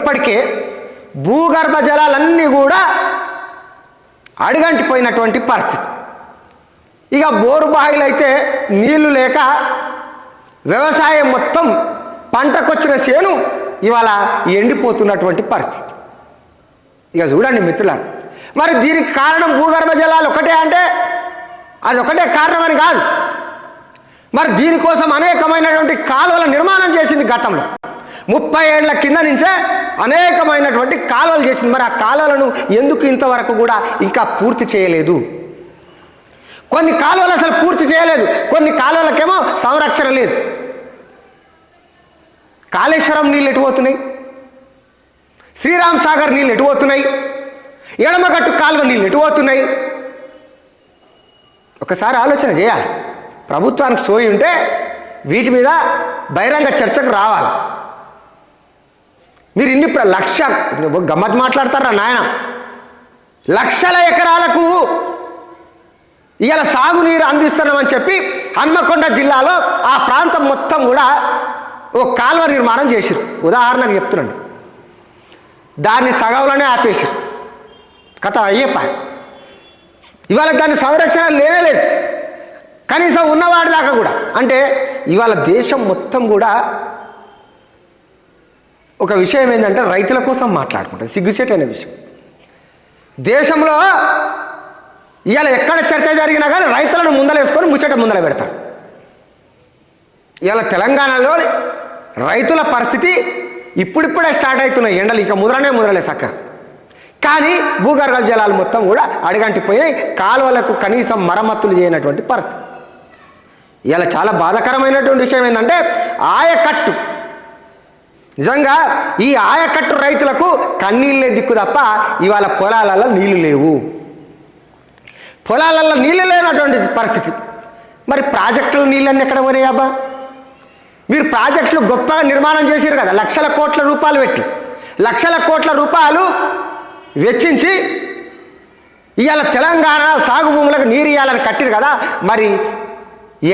ఇప్పటికే భూగర్భ జలాలన్నీ కూడా అడుగంటిపోయినటువంటి పరిస్థితి. ఇక బోరు బావిలు అయితే నీళ్లు లేక వ్యవసాయం మొత్తం పంటకొచ్చిన చేను ఇవాళ ఎండిపోతున్నటువంటి పరిస్థితి. ఇక చూడండి మిత్రులారా, మరి దీనికి కారణం భూగర్భ జలాలు ఒకటే అంటే అది ఒకటే కారణమని కాదు. మరి దీనికోసం అనేకమైనటువంటి కాలువల నిర్మాణం చేసింది గతంలో. 30 ఏళ్ల కింద నుంచే అనేకమైనటువంటి కాలువలు చేసింది. మరి ఆ కాలువలను ఎందుకు ఇంతవరకు కూడా ఇంకా పూర్తి చేయలేదు? కొన్ని కాలువలు అసలు పూర్తి చేయలేదు, కొన్ని కాలువలకేమో సంరక్షణ లేదు. కాళేశ్వరం నీళ్ళు ఎటుపోతున్నాయి, శ్రీరామ్ సాగర్ నీళ్ళు ఎటుపోతున్నాయి, ఎడమగట్టు కాలువ నీళ్ళు ఎటుపోతున్నాయి? ఒకసారి ఆలోచన చేయాలి. ప్రభుత్వానికి సోయి ఉంటే వీటి మీద బహిరంగ చర్చకు రావాలి. మీరు ఇన్ని గమ్మత్ మాట్లాడతారా నాయన? లక్షల ఎకరాలకు ఇవాళ సాగునీరు అందిస్తున్నామని చెప్పి హన్మకొండ జిల్లాలో ఆ ప్రాంతం మొత్తం కూడా ఓ కాలువ నిర్మాణం చేసిరు. ఉదాహరణకు చెప్తున్నాను, దాన్ని సగంలోనే ఆపేసారు. కథ అయ్యప్ప ఇవాళ దాని సంరక్షణ లేనే లేదు, కనీసం ఉన్నవాడి దాకా కూడా. అంటే ఇవాళ దేశం మొత్తం కూడా ఒక విషయం ఏంటంటే రైతుల కోసం మాట్లాడుకుంటారు. సిగ్గుచేటు అనే విషయం. దేశంలో ఇవాళ ఎక్కడ చర్చ జరిగినా కానీ రైతులను ముందలేసుకొని ముచ్చట ముందర పెడతారు. ఇవాళ తెలంగాణలో రైతుల పరిస్థితి ఇప్పుడిప్పుడే స్టార్ట్ అవుతున్నాయి. ఎండలు ఇంకా ముదరలే చక్క. కానీ భూగర్భ జలాలు మొత్తం కూడా అడుగంటిపోయాయి. కాలువలకు కనీసం మరమ్మతులు చేయనటువంటి పరిస్థితి. ఇవాళ చాలా బాధాకరమైనటువంటి విషయం ఏంటంటే ఆయకట్టు, నిజంగా ఈ ఆయకట్టు రైతులకు కన్నీళ్ళే దిక్కు తప్ప ఇవాళ పొలాలలో నీళ్లు లేవు. పొలాలలో నీళ్ళు లేనటువంటి పరిస్థితి. మరి ప్రాజెక్టులు నీళ్ళన్నీ ఎక్కడ పోయినాయి అబ్బా? మీరు ప్రాజెక్టులు గొప్పగా నిర్మాణం చేశారు కదా, లక్షల కోట్ల రూపాయలు పెట్టి, లక్షల కోట్ల రూపాయలు వెచ్చించి ఇవాళ తెలంగాణ సాగు భూములకు నీరు ఇవ్వాలని కట్టిరు కదా. మరి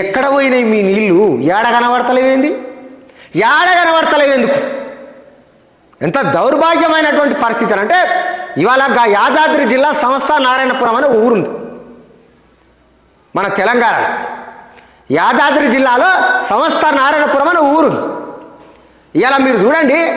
ఎక్కడ పోయినాయి మీ నీళ్ళు? ఏడ కనబడతలేవేంది? ఎందుకు? ఎంత దౌర్భాగ్యమైనటువంటి పరిస్థితి అంటే ఇవాళ యాదాద్రి జిల్లా సంస్థ నారాయణపురం అనే ఊరుంది మన తెలంగాణ. యాదాద్రి జిల్లాలో సంస్థ నారాయణపురం అనే ఊరుంది. ఇవాళ మీరు చూడండి,